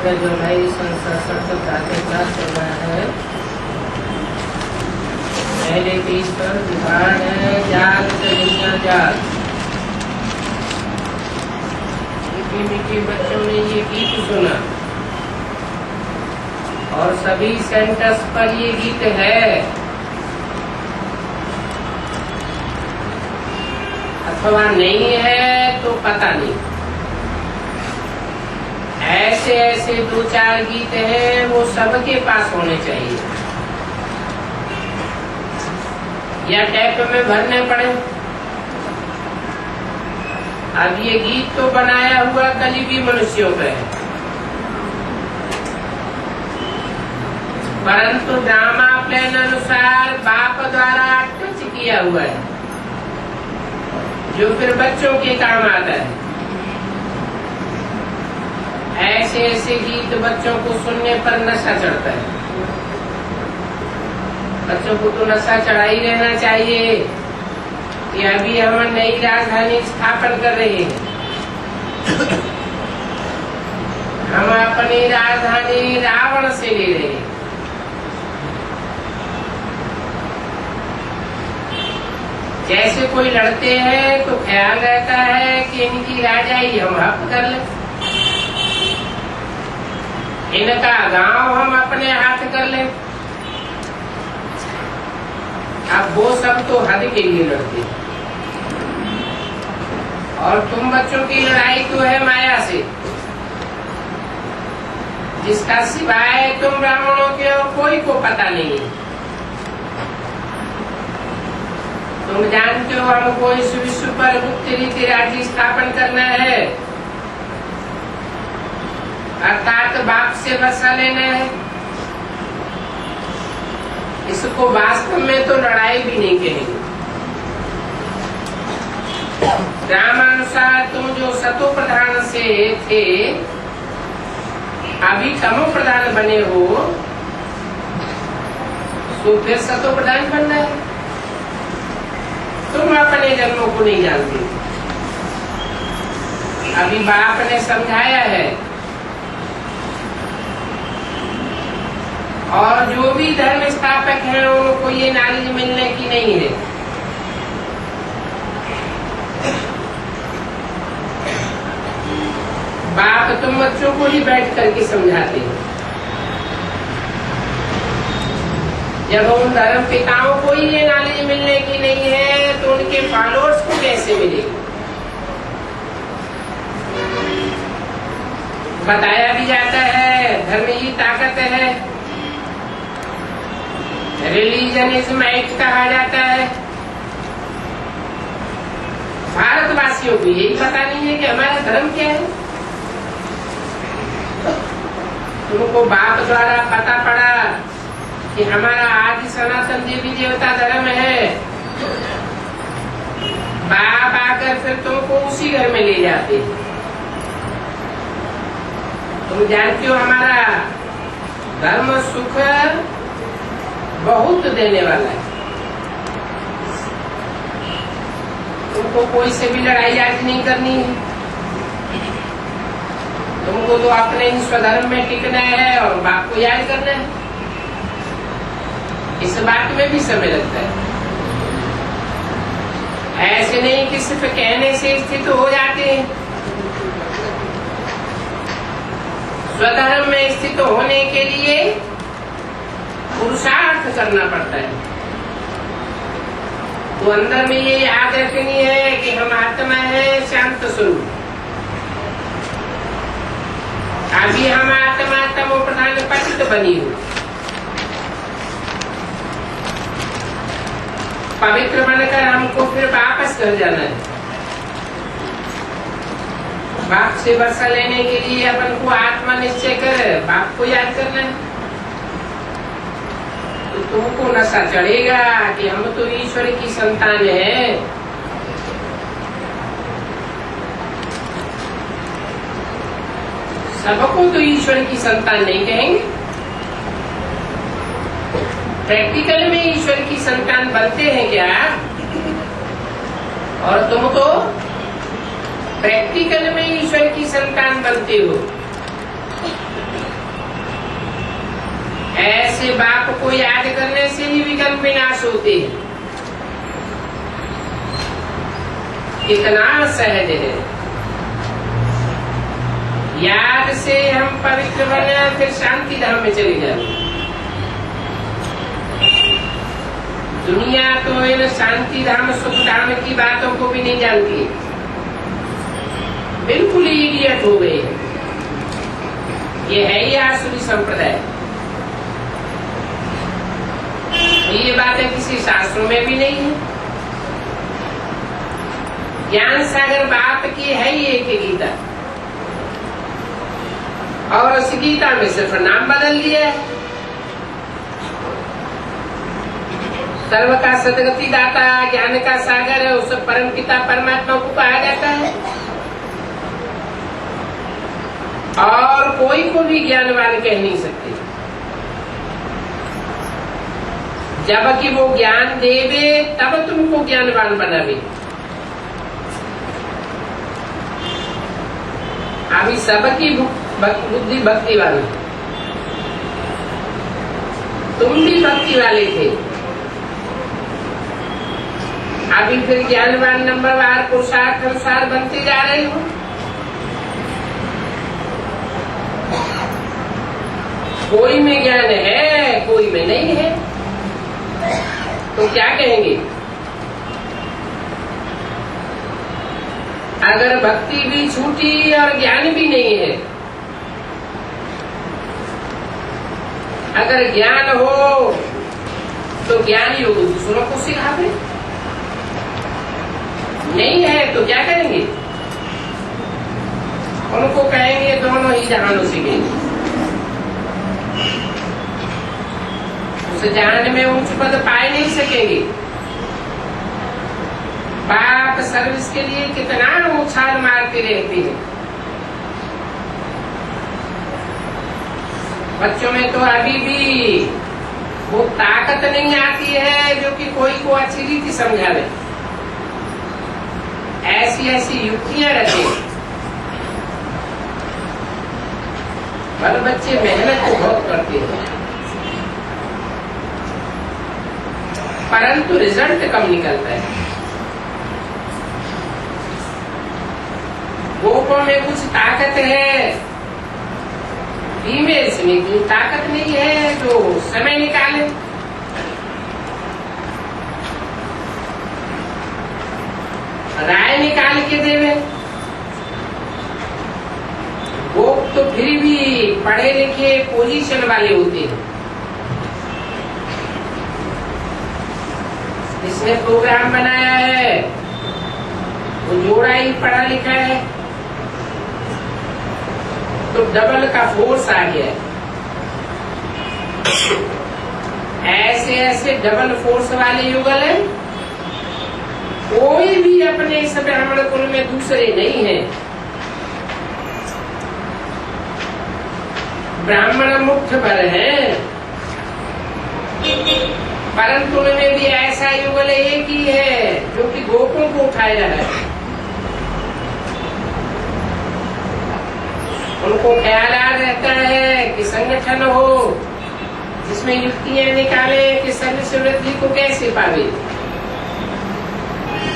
जो भाई संसार क्लास चल रहा है, पहले पेज पर विभाग है जाल कलिंगा जाल। मीठे मीठे बच्चों ने ये गीत सुना और सभी सेंटर्स पर ये गीत है, अथवा नहीं है तो पता नहीं। ऐसे ऐसे दो चार गीत हैं वो सबके पास होने चाहिए, या टैप में भरने पड़े। अब ये गीत तो बनाया हुआ करीबी मनुष्यों पे है, परंतु ड्रामा प्लान अनुसार बाप द्वारा टच किया हुआ है, जो फिर बच्चों के काम आता है। ऐसे ऐसे गीत बच्चों को सुनने पर नशा चढ़ता है। बच्चों को तो नशा चढ़ा ही रहना चाहिए कि अभी हम नई राजधानी स्थापन कर रहे हैं, हम अपनी राजधानी रावण से ले रहे हैं। जैसे कोई लड़ते हैं तो ख्याल रहता है कि इनकी राजाई हम हक कर लें, इनका गांव हम अपने हाथ कर लें। अब वो सब तो हद के लिए लड़ते, और तुम बच्चों की लड़ाई तो है माया से, जिसका सिवाय तुम ब्राह्मणों के और कोई को पता नहीं है। तुम जानते हो हमको इस विश्व पर गुप्त रीति राज्य स्थापन करना है, अर्थात बाप से बसा लेना है। इसको वास्तव में तो लड़ाई भी नहीं कहेंगे। रामानुसार तुम जो सतो प्रधान से थे अभी तमो प्रधान बने हो, तो फिर सतो प्रधान बनना है। तुम अपने जन्मों को नहीं जानते। अभी बाप ने समझाया है, और जो भी धर्म स्थापक हैं उनको ये नॉलेज मिलने की नहीं है। बाप तुम बच्चों को ही बैठ करके समझाते हैं। जब उन धर्म पिताओं को ही ये नॉलेज मिलने की नहीं है तो उनके फॉलोअर्स को कैसे मिलेगी? बताया भी जाता है धर्म ही ताकत है, रिलीजन इज माइट कहा जाता है। भारतवासियों को यही पता नहीं है कि हमारा धर्म क्या है। तुमको बाप द्वारा पता पड़ा कि हमारा आदि सनातन देवी देवता धर्म है, बाप आकर फिर तुमको उसी घर में ले जाते। तुम जानते हो हमारा धर्म सुख बहुत देने वाला है। तुमको कोई से भी लड़ाई आज नहीं करनी है, तुमको तो अपने ही स्वधर्म में टिकना है और बाप को याद करना है। इस बात में भी समय लगता है। ऐसे नहीं कि सिर्फ कहने से स्थित हो जाते हैं। स्वधर्म में स्थित होने के लिए पुरुषार्थ करना पड़ता है। तो अंदर में ये याद रखनी है कि हम आत्मा है शांत स्वरूप। अभी हम आत्मा तमो प्रधान पतित बनी हो, पवित्र बनकर हमको फिर वापस घर जाना है। बाप से वर्षा लेने के लिए अपन को आत्मा निश्चय कर बाप को याद करना है। तो तुमको नशा चढ़ेगा कि हम तो ईश्वर की संतान है। सबको तो ईश्वर की संतान नहीं कहेंगे। प्रैक्टिकल में ईश्वर की संतान बनते हैं क्या? और तुम तो प्रैक्टिकल में ईश्वर की संतान बनते हो। जैसे बाप को याद करने से ही विघ्न विनाश होते हैं, कितना सहज है। याद से हम पवित्र बने, फिर शांति धाम में चले जाए। दुनिया तो इन शांति धाम सुख धाम की बातों को भी नहीं जानती, बिल्कुल ही इडियट हो गए। ये है ही आसुरी संप्रदाय। ये बातें किसी शास्त्रों में भी नहीं है। ज्ञान सागर बाप की है ही एक गीता, और उस गीता में सिर्फ नाम बदल दिया है। सर्व का सदगति दाता, ज्ञान का सागर है, उस परम पिता परमात्मा को कहा जाता है। और कोई को भी ज्ञानवान कह नहीं सकते, जबकि वो ज्ञान देवे तब तुमको ज्ञानवान बनावे। अभी सबकी बुद्धि भक्ति वाली, तुम भी भक्ति वाले थे, अभी फिर ज्ञानवान नंबरवार पुरुषार्थ अनुसार बनते जा रहे हो। कोई में ज्ञान है, कोई में नहीं है, तो क्या कहेंगे? अगर भक्ति भी छूटी और ज्ञान भी नहीं है, अगर ज्ञान हो तो ज्ञान योग दूसरों को सिखावे, नहीं है तो क्या करेंगे? उनको कहेंगे दोनों ही जहानों से गए। उस जहान में उच्च पद पाए नहीं सकेंगे। बाप सर्विस के लिए कितना उछाल मारते रहते हैं। बच्चों में तो अभी भी वो ताकत नहीं आती है जो कि कोई को अच्छी रीति समझा ले। ऐसी ऐसी युक्तियां रखे, पर बच्चे मेहनत तो बहुत करते हैं, परंतु रिजल्ट कम निकलता है। गोपों में कुछ ताकत है, फीमेल्स में कोई ताकत नहीं है जो समय निकाले। राय निकाल के देवे। गोप तो फिर भी पढ़े लिखे पोजीशन वाले होते हैं। इसने प्रोग्राम बनाया है, वो जोड़ा ही पढ़ा लिखा है, तो डबल का फोर्स आ गया है। ऐसे ऐसे डबल फोर्स वाले युगल है, कोई भी अपने इस ब्राह्मण कुल में दूसरे नहीं है। ब्राह्मण मुख्य भर है, परंतु उनमें भी ऐसा युगल एक ही है जो कि गोपों को उठाए रहा है। उनको ख्याल रहता है कि संगठन हो जिसमें युक्तियां निकाले कि सर्विस वृद्धि को कैसे पावे।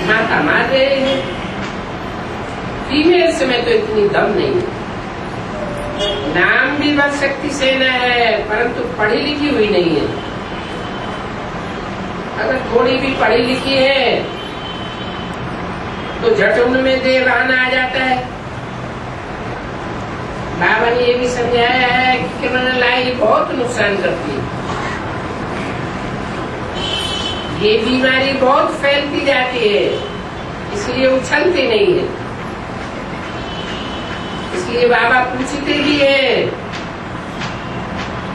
माता मार रहे हैं। फीमेल्स में तो इतनी दम नहीं है। नाम भी बल शक्ति सेना है, परंतु पढ़ी लिखी हुई नहीं है। अगर थोड़ी भी पढ़ी लिखी है तो झट उनमें देवान आ जाता है। बाबा ने ये भी समझाया है कि किरण लाई बहुत नुकसान करती है। ये बीमारी बहुत फैलती जाती है, इसलिए उछलते नहीं है। इसलिए बाबा पूछते भी है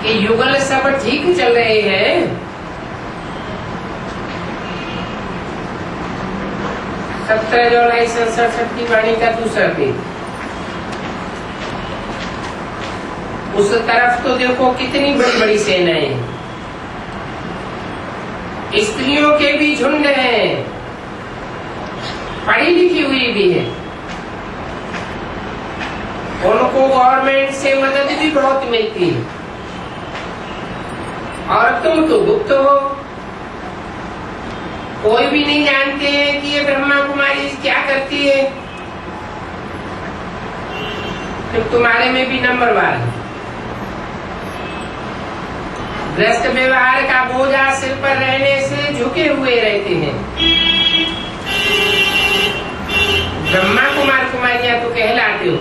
कि युगल सब ठीक चल रहे हैं, 17 जुलाई 67 की वाणी का दूसरा दिन। उस तरफ तो देखो कितनी बड़ी बड़ी सेनाएं, स्त्रियों के भी झुंड हैं, पढ़ी लिखी हुई भी है। उनको गवर्नमेंट से मदद भी बहुत मिलती है और तुम तो गुप्त हो, कोई भी नहीं जानते हैं कि ये ब्रह्मा कुमारी क्या करती है। तो तुम्हारे में भी नंबरवार है। गृहस्थ व्यवहार का बोझा सिर पर रहने से झुके हुए रहते हैं। ब्रह्मा कुमार कुमारियां तो कहलाते हो,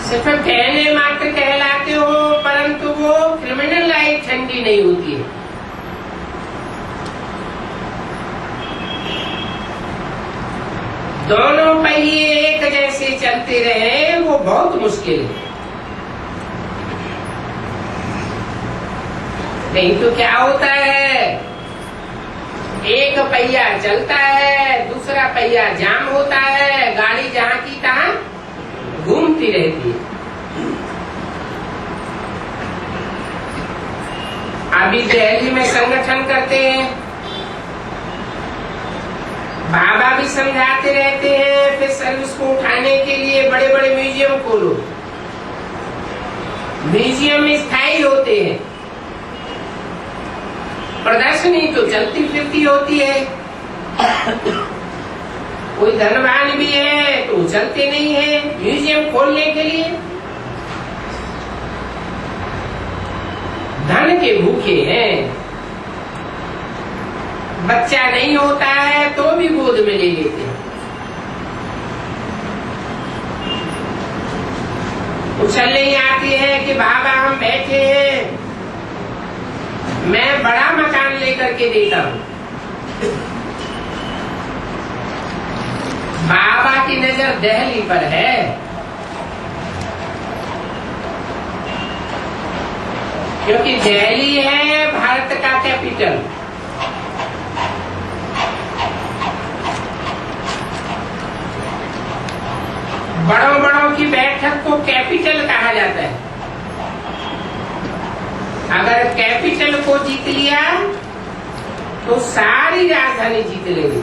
सिर्फ कहने मात्र कहलाते हो, परंतु वो क्रिमिनल लाइफ ठंडी नहीं होती है। दोनों पहिए एक जैसे चलते रहे वो बहुत मुश्किल है। नहीं तो क्या होता है, एक पहिया चलता है, दूसरा पहिया जाम होता है, गाड़ी जहां की तहां घूमती रहती है। अभी दिल्ली में संगठन करते हैं, बाबा भी समझाते रहते हैं, फिर सर्विस को उठाने के लिए बड़े बड़े म्यूजियम खोलो। म्यूजियम स्थायी होते हैं, प्रदर्शनी तो चलती फिरती होती है। कोई धनवान भी है तो चलते नहीं है म्यूजियम खोलने के लिए, धन के भूखे हैं। बच्चा नहीं होता है तो भी गोद में ले लेते हैं। उछल नहीं आती है कि बाबा हम बैठे हैं, मैं बड़ा मकान लेकर के देता हूँ। बाबा की नजर दिल्ली पर है। क्योंकि दिल्ली है भारत का कैपिटल। बड़ों बड़ों की बैठक को कैपिटल कहा जाता है। अगर कैपिटल को जीत लिया तो सारी राजधानी जीत लेगी।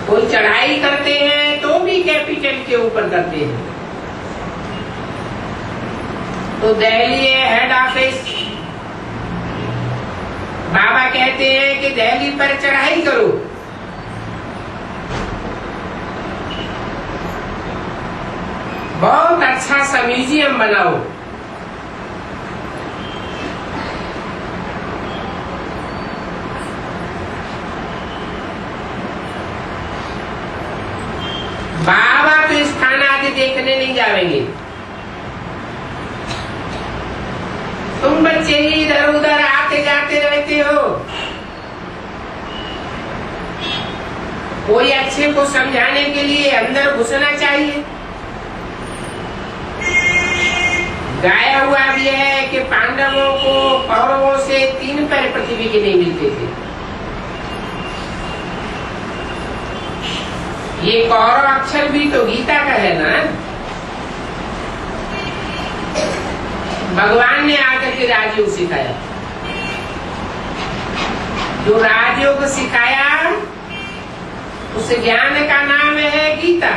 कोई चढ़ाई करते हैं तो भी कैपिटल के ऊपर करते हैं। तो दिल्ली है हेड ऑफिस। बाबा कहते हैं कि दिल्ली पर चढ़ाई करो। बहुत अच्छा सा म्यूजियम बनाओ। बाबा तो स्थान आदि देखने नहीं जाएंगे। तुम बच्चे ही इधर उधर आते जाते रहते हो। कोई अच्छे को समझाने के लिए अंदर घुसना चाहिए। गाया हुआ भी है कि पांडवों को कौरवों से 3 पैर पृथ्वी के नहीं मिलते थे। ये कौरव अक्षर भी तो गीता का है ना। भगवान ने आकर के राजयोग सिखाया। जो राजयोग सिखाया उस ज्ञान का नाम है गीता।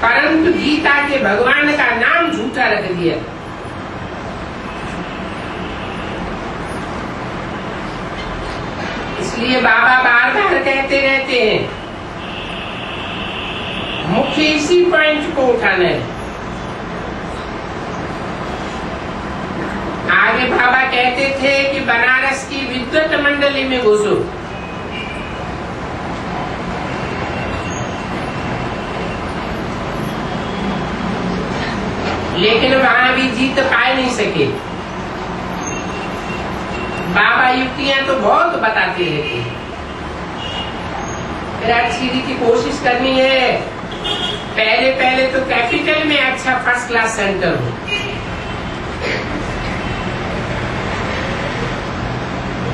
परंतु गीता के भगवान का नाम झूठा रख दिया। इसलिए बाबा बार बार कहते रहते हैं, मुख्य इसी पॉइंट को उठाना है। आगे बाबा कहते थे कि बनारस की विद्वत मंडली में घुसो। लेकिन वहां भी जीत पा नहीं सके। बाबा युक्तियां तो बहुत बताते रहते हैं। फिर अच्छी रीति कोशिश करनी है। पहले पहले तो कैपिटल में अच्छा फर्स्ट क्लास सेंटर हो।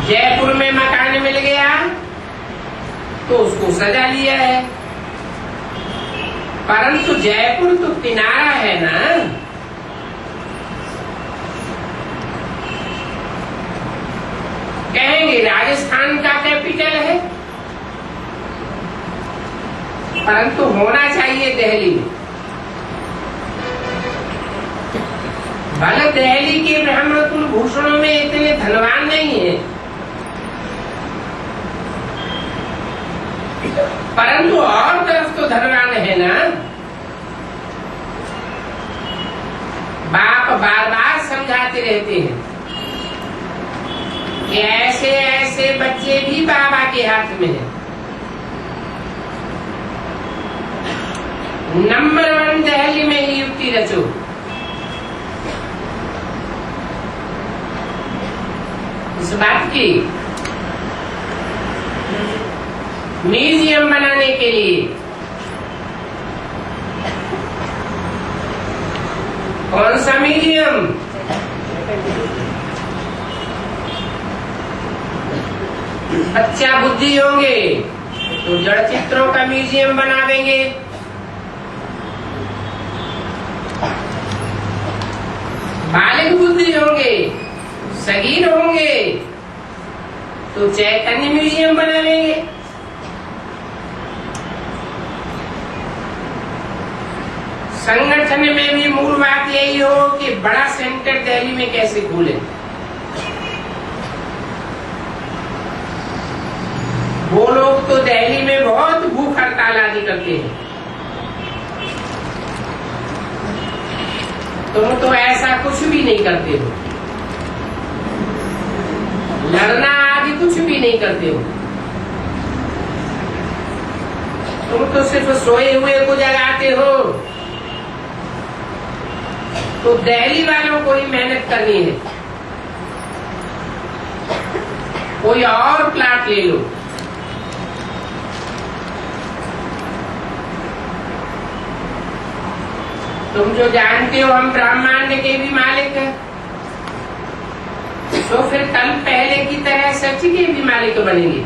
जयपुर में मकान मिल गया तो उसको सजा लिया है। परंतु जयपुर तो किनारा है ना। कहेंगे राजस्थान का कैपिटल है, परंतु होना चाहिए दिल्ली में। भले दिल्ली के ब्राह्मण कुलभूषणों में इतने धनवान नहीं है, परंतु और तरफ तो धनवान है ना। बाप बार बार समझाते रहते हैं कि ऐसे ऐसे बच्चे भी बाबा के हाथ में है। नंबर 1 दिल्ली में ही युक्ति रचो। इस बात की म्यूजियम बनाने के लिए कौन सा म्यूजियम? बच्चा बुद्धि होंगे तो जड़ चित्रों का म्यूजियम बना देंगे। बालिक बुद्धि होंगे, सगीर होंगे तो चैतन्य म्यूजियम बना लेंगे। संगठन में भी मूल बात यही हो कि बड़ा सेंटर दिल्ली में कैसे खोले। वो लोग तो दिल्ली में बहुत भूख हड़ताल आदि करते हैं, तुम तो ऐसा कुछ भी नहीं करते हो, लड़ना आदि कुछ भी नहीं करते हो। तुम तो सिर्फ सोए हुए को जगाते हो। तो दिल्ली वालों को ही मेहनत करनी है, कोई और प्लाट ले लो। तुम जो जानते हो हम ब्रह्मांड के भी मालिक हैं, तो फिर कल पहले की तरह सच के भी मालिक बनेंगे।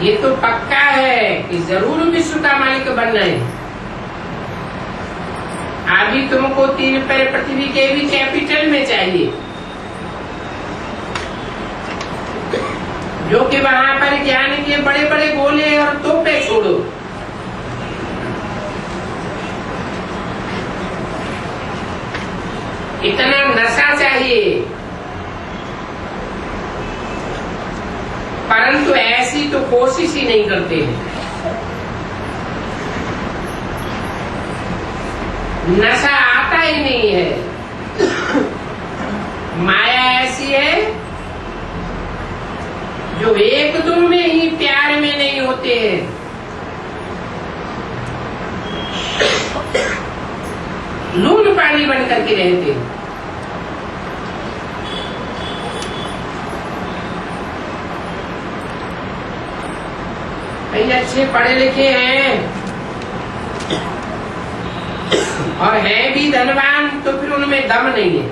ये तो पक्का है कि जरूर विश्व का मालिक बनना है। अभी तुमको 3 पैर पृथ्वी के भी कैपिटल में चाहिए, जो कि वहां पर ज्ञान के बड़े बड़े गोले और तोपे छोड़ो। इतना नशा चाहिए, परंतु ऐसी तो कोशिश ही नहीं करते हैं। नशा आता ही नहीं है। माया ऐसी है जो एक दो में ही प्यार में नहीं होते हैं। लून पानी बन करके रहते हैं। कई अच्छे पढ़े लिखे हैं और हैं भी धनवान, तो फिर उनमें दम नहीं है,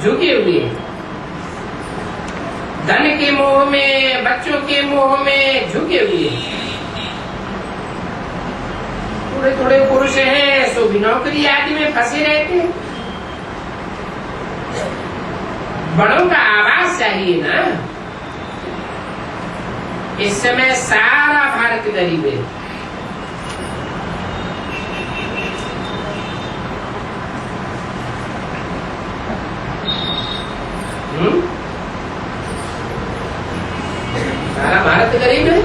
झुके हुए हैं। धन के मोह में, बच्चों के मोह में झुके हुए हैं। थोड़े थोड़े पुरुष हैं सो भी नौकरी आदि में फंसे रहते हैं। बड़ों का आवाज चाहिए ना। इस समय सारा भारत गरीब है। सारा भारत गरीब है।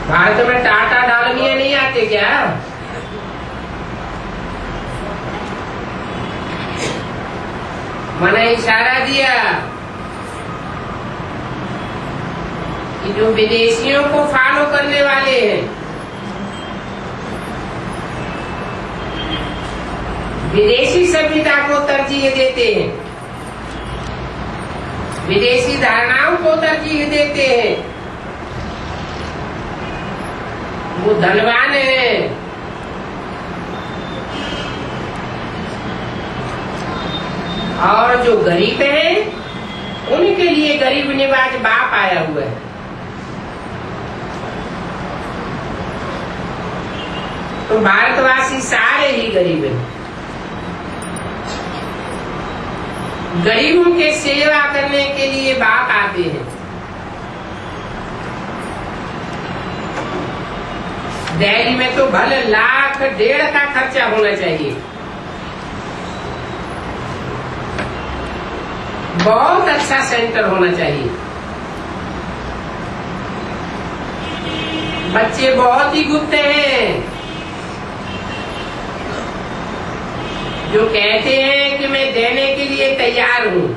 भारत में टाटा डालमिया नहीं आते क्या? मैंने इशारा दिया कि जो विदेशियों को फॉलो करने वाले हैं, विदेशी सभ्यता को तरजीह देते हैं, विदेशी धारणाओं को तरजीह देते हैं, वो धनवान है। और जो गरीब है उनके लिए गरीब निवाज बाप आया हुआ है। तो भारतवासी सारे ही गरीब हैं। गरीबों के सेवा करने के लिए बाप आते हैं। दिल्ली में तो भले 1,00,000-1,50,000 का खर्चा होना चाहिए। बहुत अच्छा सेंटर होना चाहिए। बच्चे बहुत ही गुस्से हैं जो कहते हैं कि मैं देने के लिए तैयार हूं।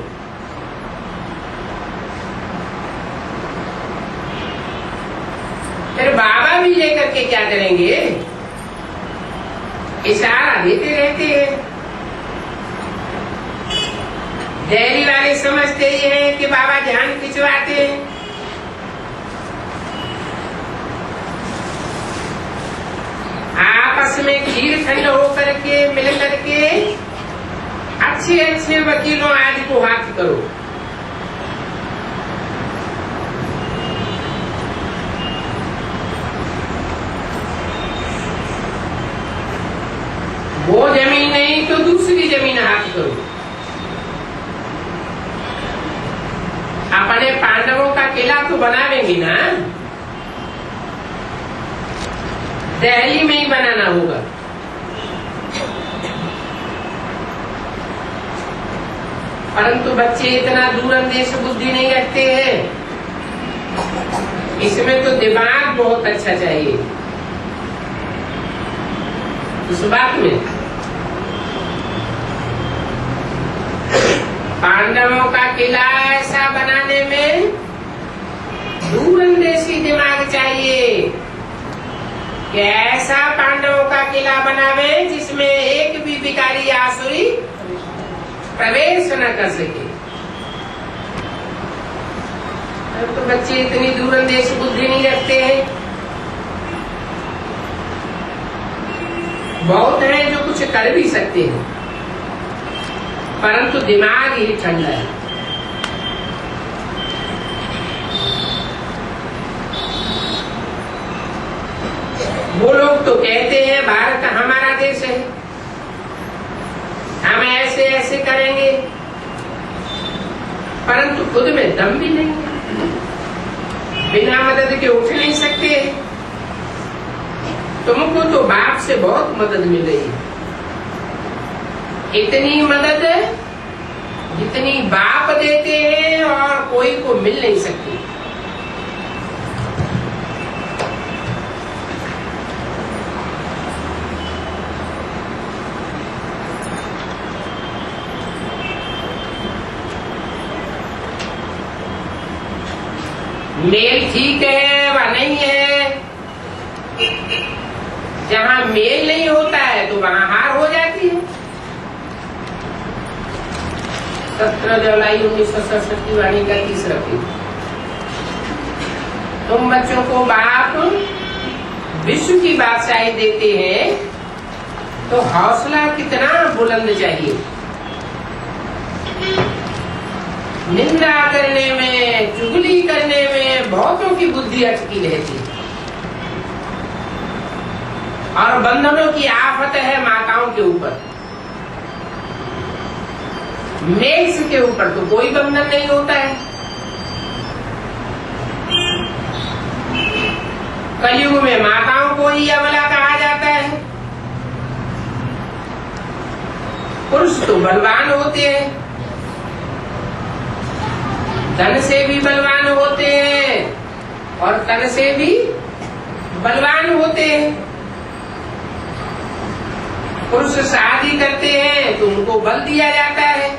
फिर बाबा भी लेकर के क्या करेंगे? इशारा देते रहते हैं। डेयरी वाले समझते ही हैं कि बाबा ध्यान खिंचवाते हैं। आपस में खीर खंड होकर के मिल करके अच्छे अच्छे वकीलों आदि को हाथ करो। वो जमीन नहीं तो दूसरी जमीन हाथ करो। अपने पांडवों का किला तो बनावेंगे ना, दिल्ली में ही बनाना होगा। परंतु बच्चे इतना दूरंदेश बुद्धि नहीं रखते हैं। इसमें तो दिमाग बहुत अच्छा चाहिए इस बात में। पांडवों का किला ऐसा बनाने में दूरंदेशी दिमाग चाहिए कि ऐसा पांडवों का किला बनावे जिसमें एक भी भिखारी आसुरी प्रवेश न कर सके। तो बच्चे इतनी दूरंदेश बुद्धि नहीं रखते हैं। बहुत हैं जो कुछ कर भी सकते हैं, परंतु दिमाग ही ठंडा है। वो लोग तो कहते हैं भारत हमारा देश है, हम ऐसे ऐसे करेंगे, परंतु खुद में दम भी नहीं है। बिना मदद के उठ नहीं सकते। तुमको तो बाप से बहुत मदद मिल रही है। इतनी मदद जितनी बाप देते हैं और कोई को मिल नहीं सकती। मेल ठीक है व नहीं है। जहाँ मेल नहीं होता है तो वहाँ हार हो जाती है। 17 जुलाई 1967 की वाणी का 3रा पेज। तुम बच्चों को बाप विश्व की बादशाही देते हैं तो हौसला कितना बुलंद चाहिए। निंदा करने में, चुगली करने में बहुतों की बुद्धि अटकी रहती है। और बंधनों की आफत है माताओं के ऊपर। मेष के ऊपर तो कोई बंधन नहीं होता है। कलयुग में माताओं को ही अबला कहा जाता है। पुरुष तो बलवान होते हैं, धन से भी बलवान होते हैं और तन से भी बलवान होते हैं। पुरुष शादी करते हैं तो उनको बल दिया जाता है।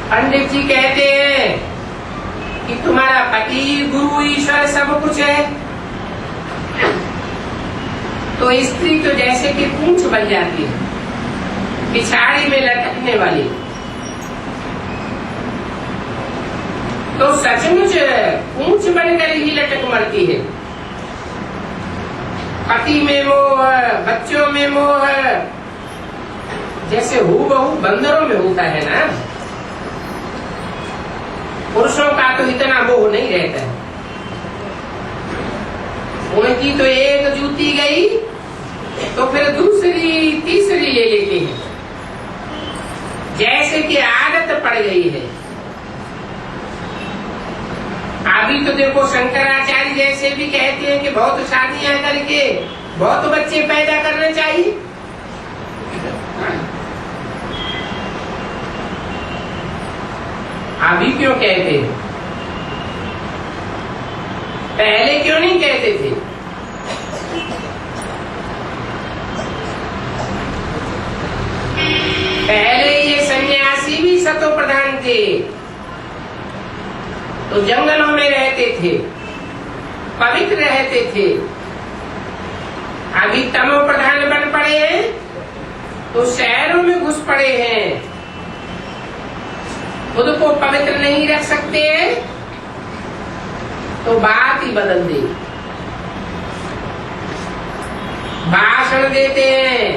पंडित जी कहते हैं कि तुम्हारा पति, गुरु, ईश्वर सब कुछ है, तो स्त्री तो जैसे कि पूंछ बन जाती है, पिछाड़ी में लटकने वाली। तो सचमुच पूंछ बनकर ही लटक मरती है। पति में मोह, बच्चों में मोह, जैसे हूबहू बंदरों में होता है ना। पुरुषों का तो इतना मोह नहीं रहता है। उनकी तो एक जूती गई तो फिर दूसरी तीसरी ले लेते हैं, जैसे कि आदत पड़ गई है। अभी तो देखो शंकराचार्य जैसे भी कहते हैं कि बहुत शादियां करके बहुत बच्चे पैदा करना चाहिए। अभी क्यों कहते हैं, पहले क्यों नहीं कहते थे? पहले ये सन्यासी भी सतो प्रधान थे, तो जंगलों में रहते थे, पवित्र रहते थे। अभी तमो प्रधान बन पड़े हैं तो शहरों में घुस पड़े हैं, खुद को पवित्र नहीं रख सकते हैं, तो बात ही बदल दी। भाषण देते हैं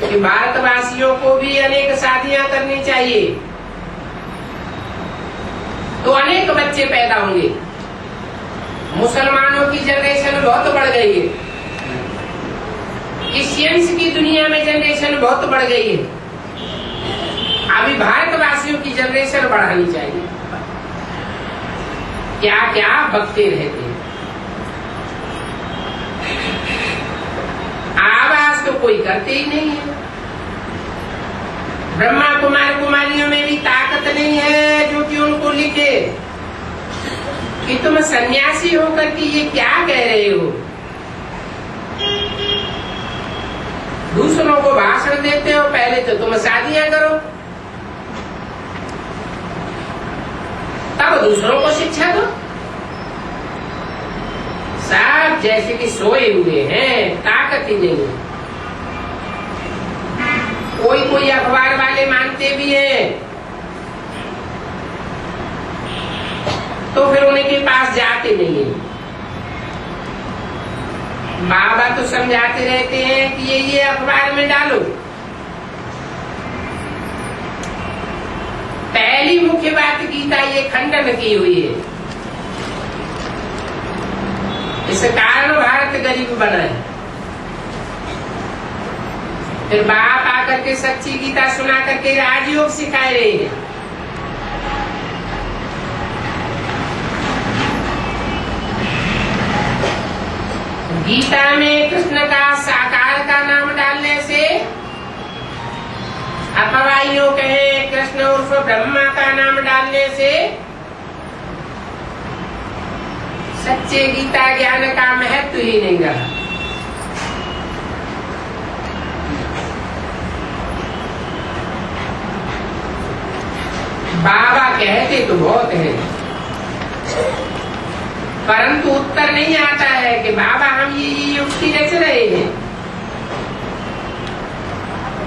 कि भारतवासियों को भी अनेक शादियां करनी चाहिए, तो अनेक बच्चे पैदा होंगे। मुसलमानों की जनरेशन बहुत बढ़ गई है, क्रिश्चियंस की दुनिया में जनरेशन बहुत बढ़ गई है। अभी भारतवासियों की जनरेशन बढ़ानी चाहिए। क्या क्या बकते रहते हैं, आवाज तो कोई करते ही नहीं है। ब्रह्मा कुमार कुमारियों में भी ताकत नहीं है जो कि उनको लिखे कि तुम सन्यासी होकर के ये क्या कह रहे हो। दूसरों को भाषण देते हो, पहले तो तुम शादियां करो, तब दूसरों को शिक्षा दो। सब जैसे कि सोए हुए हैं, ताकत ही नहीं है। कोई कोई अखबार वाले मानते भी हैं, तो फिर उनके पास जाते नहीं है। बाबा तो समझाते रहते हैं कि ये अखबार में डालो। पहली मुख्य बात गीता ये खंडन की हुई है, इस कारण भारत गरीब बना है। फिर बाप आकर के सच्ची गीता सुना करके राजयोग सिखाए रहे हैं। गीता में कृष्ण का साकार का नाम डालने से, अथवा यूं कहें कृष्ण उर्फ ब्रह्मा का नाम डालने से सच्चे गीता ज्ञान का महत्व ही नहीं रहा। बाबा कहते तो बहुत है, परंतु उत्तर नहीं आता है कि बाबा हम ये युक्ति रच रहे हैं।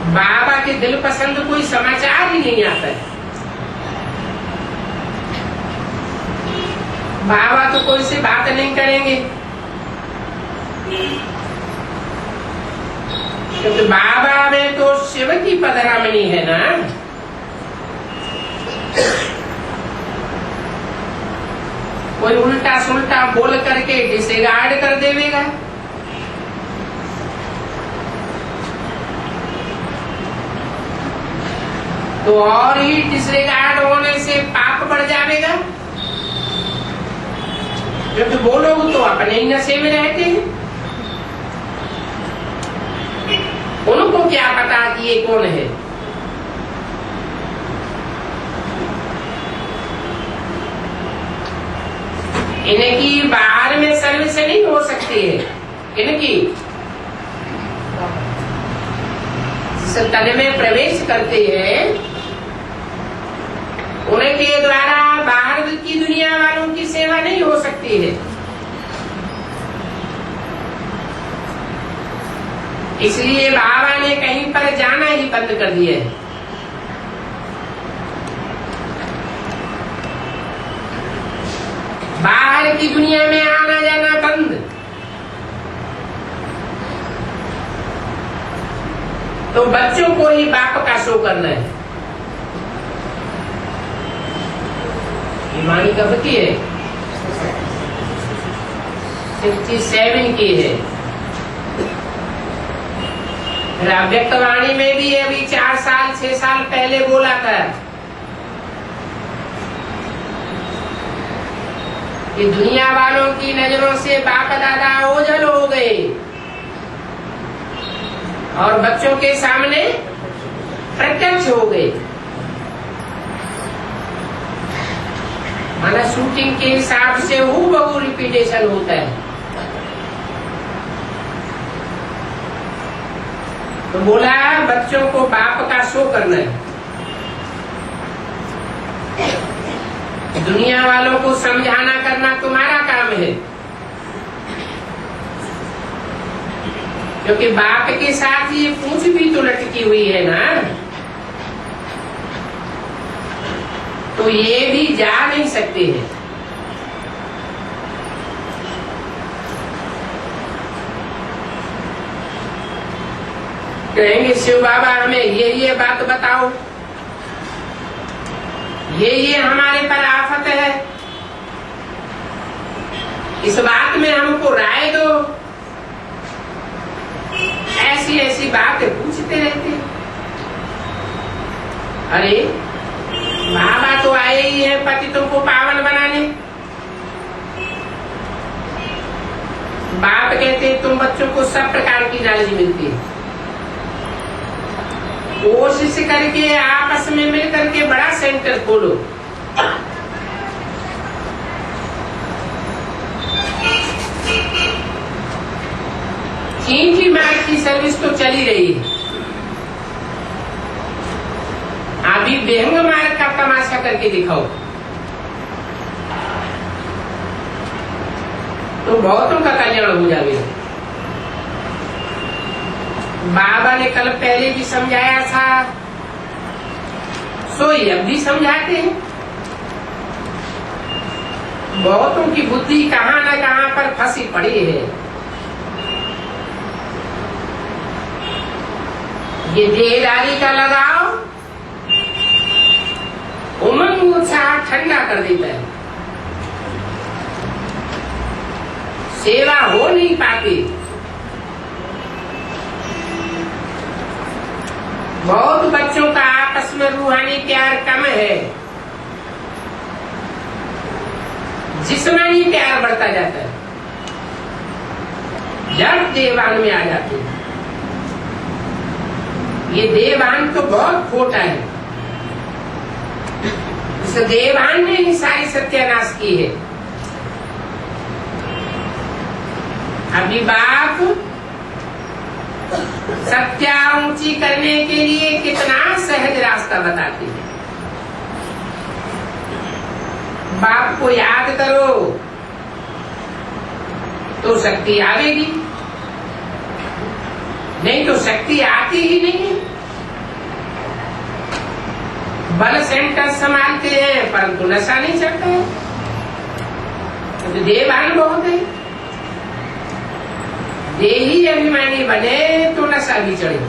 बाबा के दिल पसंद कोई समाचार ही नहीं आता है। बाबा तो कोई से बात नहीं करेंगे, क्योंकि बाबा में तो शिव की पधरामणी है ना। कोई उल्टा सुल्टा बोल करके डिसरिगार्ड कर देवेगा। तो और ही डिसरिगार्ड होने से पाप बढ़ जाएगा, क्योंकि वो लोग तो अपने ही नशे में रहते हैं। उनको क्या पता कि ये कौन है। इनकी बाहर में सर्विस नहीं हो सकती है। इनकी तन में प्रवेश करते हैं, उनके द्वारा बाहर की दुनिया वालों की सेवा नहीं हो सकती है। इसलिए बाबा ने कहीं पर जाना ही बंद कर दिया है। बाहर की दुनिया में आना जाना बंद। तो बच्चों को ही बाप का शो करना है। ईमानी कब की है? 67 की है। व्यक्तवाणी में भी अभी 4 साल 6 साल पहले बोला था कि दुनिया वालों की नजरों से बाप दादा ओझल हो गए और बच्चों के सामने प्रत्यक्ष हो गए। माना शूटिंग के हिसाब से हूबहू रिपीटेशन होता है। तो बोला बच्चों को बाप का शो करना है, दुनिया वालों को समझाना करना तुम्हारा काम है, क्योंकि बाप के साथ ये पूंछ भी तो लटकी हुई है ना, तो ये भी जा नहीं सकते हैं। कहेंगे शिव बाबा हमें ये बात बताओ, ये हमारे पर आफत है, इस बात में हमको राय दो। ऐसी ऐसी बातें पूछते रहते। अरे बाबा तो आए ही हैं पतितों को पावन बनाने। बाप कहते तुम बच्चों को सब प्रकार की नॉलेज मिलती है, कोशिश करके आपस में मिल करके बड़ा सेंटर खोलो। चींटी मार की सर्विस तो चली रही है, अभी बेहंग मार का तमाशा करके दिखाओ तो बहुतों का कल्याण हो जाएगा। बाबा ने कल पहले भी समझाया था, सो अब भी समझाते हैं। बहुतों की बुद्धि कहाँ न कहाँ पर फंसी पड़ी है। ये देहदारी का लगाव उमंग उत्साह ठंडा कर देता है, सेवा हो नहीं पाती। बहुत बच्चों का आपस में रूहानी प्यार कम है, जिस्मानी प्यार बढ़ता जाता है, जब देवान में आ जाते हैं। ये देवान तो बहुत खोटा है, इस देवान ने ही सारी सत्यानाश की है। अभी बाप सत्या ऊंची करने के लिए कितना सहज रास्ता बताते हैं। बाप को याद करो तो शक्ति आवेगी, नहीं तो शक्ति आती ही नहीं है। बल सेंटर संभालते हैं परंतु नशा नहीं चढ़ता है, तो देवान बहुत है। देही अभिमानी बने तो नशा भी चढ़े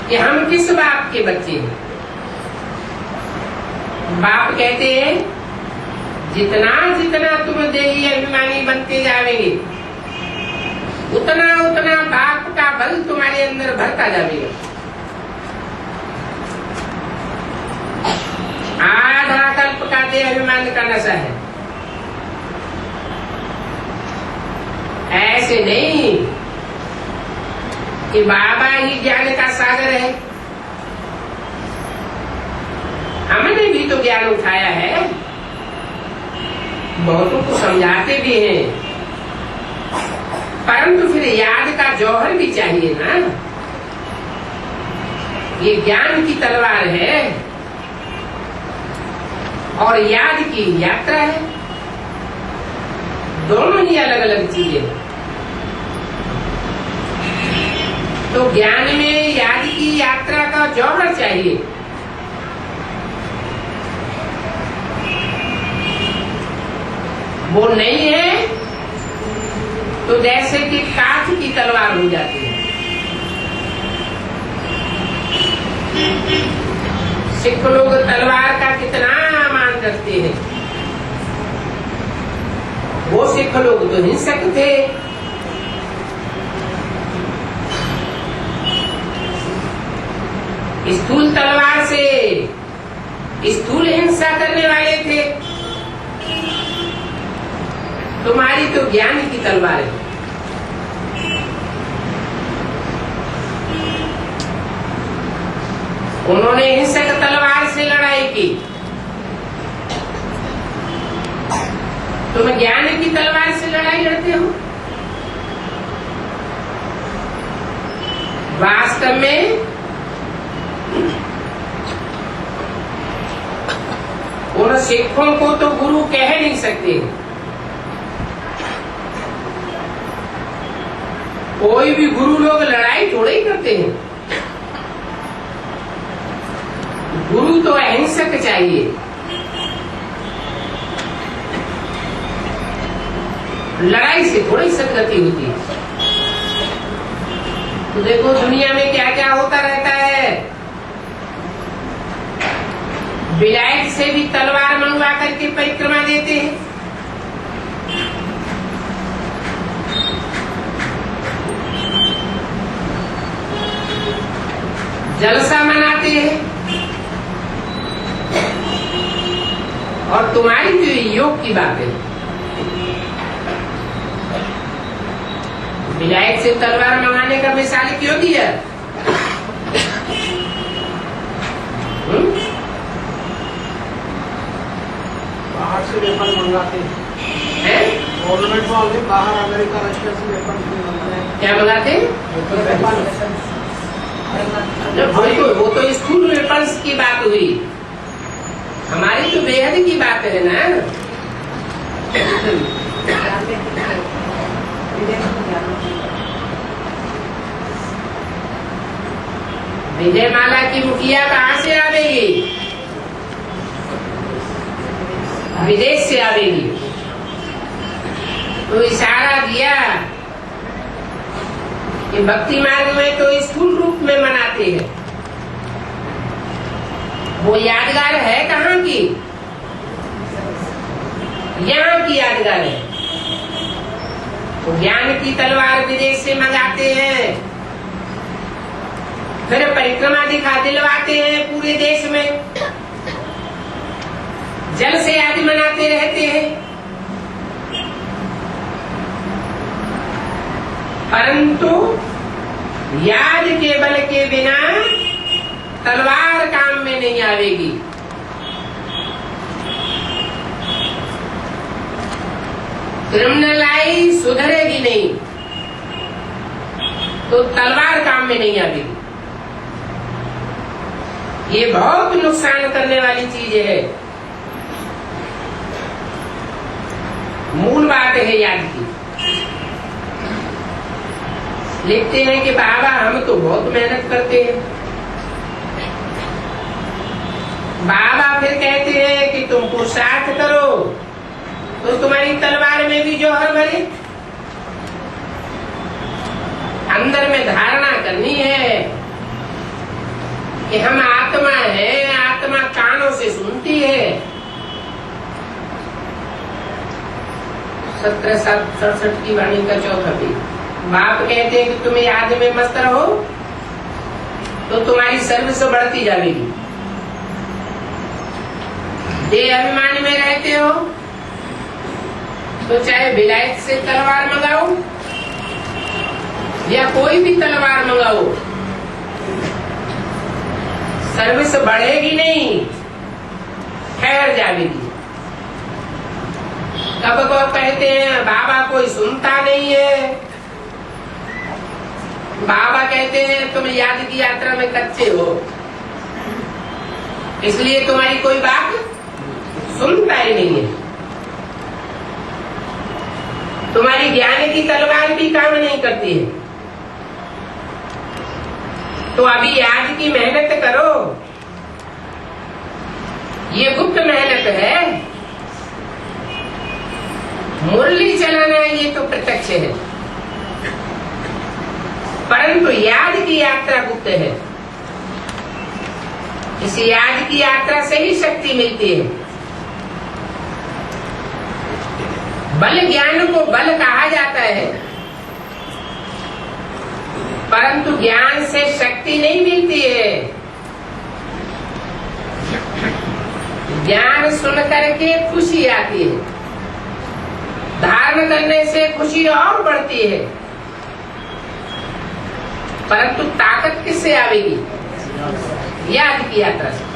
कि हम किस बाप के बच्चे हैं। बाप कहते हैं जितना जितना तुम देही अभिमानी बनते जाओगे उतना उतना बाप का बल तुम्हारे अंदर भरता जाएगा। आधा कल्प का देह अभिमान का नशा है, ऐसे नहीं कि बाबा ही ज्ञान का सागर है। हमने भी तो ज्ञान उठाया है, बहुतों को समझाते भी हैं, परंतु फिर याद का जौहर भी चाहिए ना। ये ज्ञान की तलवार है और याद की यात्रा है, दोनों ही अलग अलग चीजें। तो ज्ञान में याद की यात्रा का जौहर चाहिए। वो नहीं है तो जैसे कि काठ की तलवार हो जाती है। सिख लोग तलवार का कितना मान रखते हैं, वो सिख लोग तो हिंसक थे। स्थूल तलवार से स्थूल हिंसा करने वाले थे, तुम्हारी तो ज्ञान की तलवार है। उन्होंने हिंसक तलवार से लड़ाई की, तुम ज्ञान की तलवार से लड़ाई लड़ते हो। वास्तव में उन सिखों को तो गुरु कह नहीं सकते। कोई भी गुरु लोग लड़ाई थोड़े ही करते हैं। गुरु तो अहिंसक चाहिए। लड़ाई से थोड़ी सदगति होती है। तो देखो दुनिया में क्या क्या होता रहता है। विलायत से भी तलवार मंगवा करके परिक्रमा देते हैं। जलसा मनाते हैं। और तुम्हारी जो योग की बात है, विलायत से तलवार मंगाने का मिसाल क्यों दिया? बाहर से वेपन मंगाते हैं। गवर्नमेंट वाले बाहर अमेरिका रशिया से वेपन मंगाते हैं। क्या मंगाते? वो तो स्कूल वेपन्स की बात हुई। हमारी तो बेहद की बात है ना। विजयमाला की मुखिया कहाँ से आवेगी? विदेश से आवेगी। तो इशारा दिया कि भक्ति मार्ग में तो स्थूल रूप में मनाते हैं। वो यादगार है कहाँ की? यहाँ की यादगार है। तो ज्ञान की तलवार विदेश से मंगाते हैं, फिर परिक्रमा दिलवाते हैं पूरे देश में, जल से आदि मनाते रहते हैं। परंतु याद के बल के बिना तलवार काम में नहीं आवेगी। क्रिमिनलाई सुधरेगी नहीं तो तलवार काम में नहीं आवेगी। ये बहुत नुकसान करने वाली चीज है। मूल बात है याद की। लिखते हैं कि बाबा हम तो बहुत मेहनत करते हैं। बाबा फिर कहते हैं कि तुम पुरुषार्थ करो तो तुम्हारी तलवार में भी जौहर भरे। अंदर में धारणा करनी है कि हम आत्मा है, आत्मा कानों से सुनती है। 1767 की वाणी का चौथा भी बाप कहते हैं कि तुम याद में मस्त रहो तो तुम्हारी सर्विस बढ़ती जाएगी। देह अभिमान में रहते हो तो चाहे विलायत से तलवार मंगाओ या कोई भी तलवार मंगाओ, सर्विस बढ़ेगी नहीं, ठहर जाएगी। कब को कहते हैं बाबा कोई सुनता नहीं है। बाबा कहते हैं तुम याद की यात्रा में कच्चे हो, इसलिए तुम्हारी कोई बात सुनता ही नहीं है। तुम्हारी ज्ञान की तलवार भी काम नहीं करती है। तो अभी याद की मेहनत करो। ये गुप्त मेहनत है। मुरली चलाना ये तो प्रत्यक्ष है, परंतु याद की यात्रा गुप्त है। इस याद की यात्रा से ही शक्ति मिलती है। बल ज्ञान को बल कहा जाता है, परंतु ज्ञान से शक्ति नहीं मिलती है। ज्ञान सुन करके खुशी आती है, धारण करने से खुशी और बढ़ती है, परंतु ताकत किससे आवेगी? याद की यात्रा से।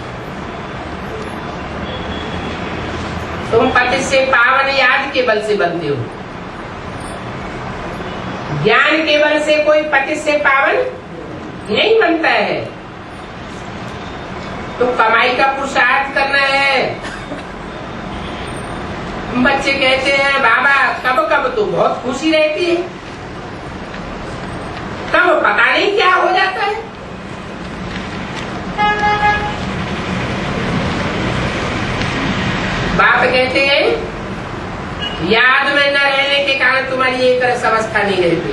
तुम पति से पावन याद के बल से बनते हो। ज्ञान के बल से कोई पति से पावन नहीं बनता है। तो कमाई का पुरुषार्थ करना है। बच्चे कहते हैं बाबा कब कब तो बहुत खुशी रहती है, कब पता नहीं क्या हो जाता है। बाप कहते हैं याद में न रहने के कारण तुम्हारी एक रस अवस्था नहीं रहती।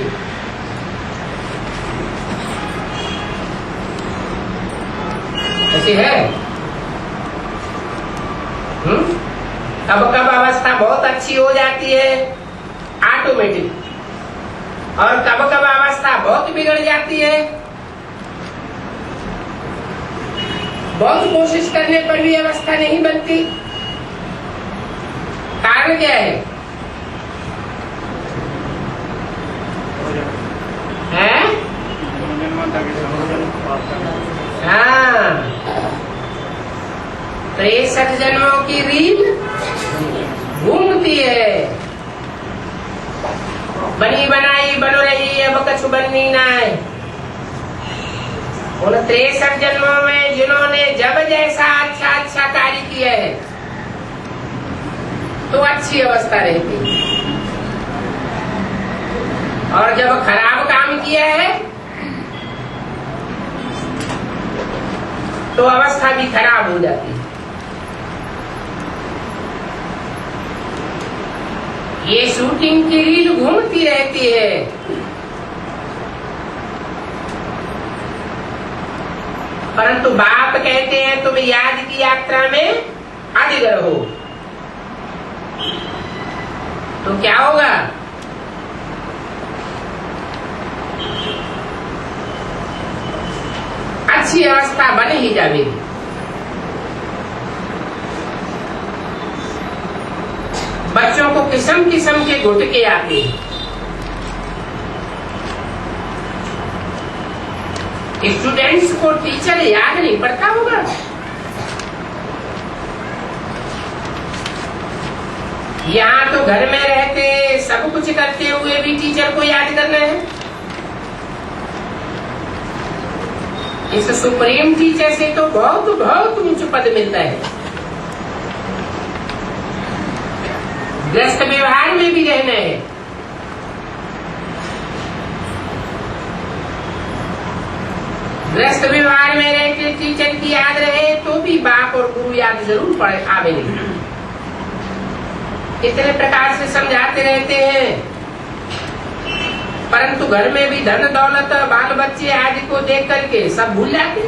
ऐसे है। कब कब अवस्था बहुत अच्छी हो जाती है ऑटोमेटिक, और कब कब अवस्था बहुत बिगड़ जाती है। बहुत कोशिश करने पर भी अवस्था नहीं बनती। कारण क्या है? हाँ, 63 जन्मों की रील घूमती है। बनी बनाई बन रही अब कछु बननी ना है। उन 63 जन्मों में जिन्होंने जब जैसा अच्छा कार्य किया है तो अच्छी अवस्था रहती, और जब खराब काम किया है तो अवस्था भी खराब हो जाती है। ये शूटिंग की रील घूमती रहती है। परंतु बाप कहते हैं तुम याद की यात्रा में अडिग रहो। तो क्या होगा? अच्छी अवस्था बन ही जाएगी। बच्चों को किस्म किस्म के गुटके आते हैं। स्टूडेंट्स को टीचर याद नहीं पड़ता होगा। यहाँ तो घर में रहते सब कुछ करते हुए भी टीचर को याद करना है। इस सुप्रीम टीचर से तो बहुत बहुत ऊंच पद मिलता है। गृहस्थ व्यवहार में भी रहना है। गृहस्थ व्यवहार में रहते टीचर की याद रहे तो भी बाप और गुरु याद जरूर पड़े आवे नहीं। कितने प्रकार से समझाते रहते हैं, परंतु घर में भी धन दौलत बाल बच्चे आदि को देख करके सब भूल जाते।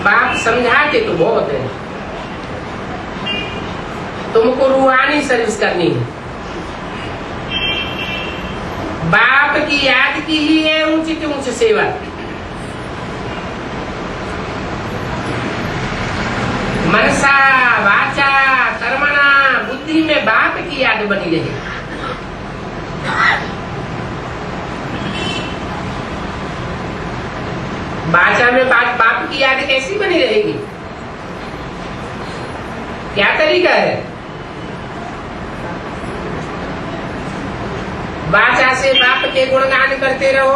बाप समझाते तो बहुत है। तुमको रूहानी सर्विस करनी है। बाप की याद की ही है ऊंची से ऊंची सेवा। मनसा वाचा कर्मणा बुद्धि में बाप की याद बनी रहे। वाचा में बाप की याद कैसी बनी रहेगी? क्या तरीका है? वाचा से बाप के गुणगान करते रहो,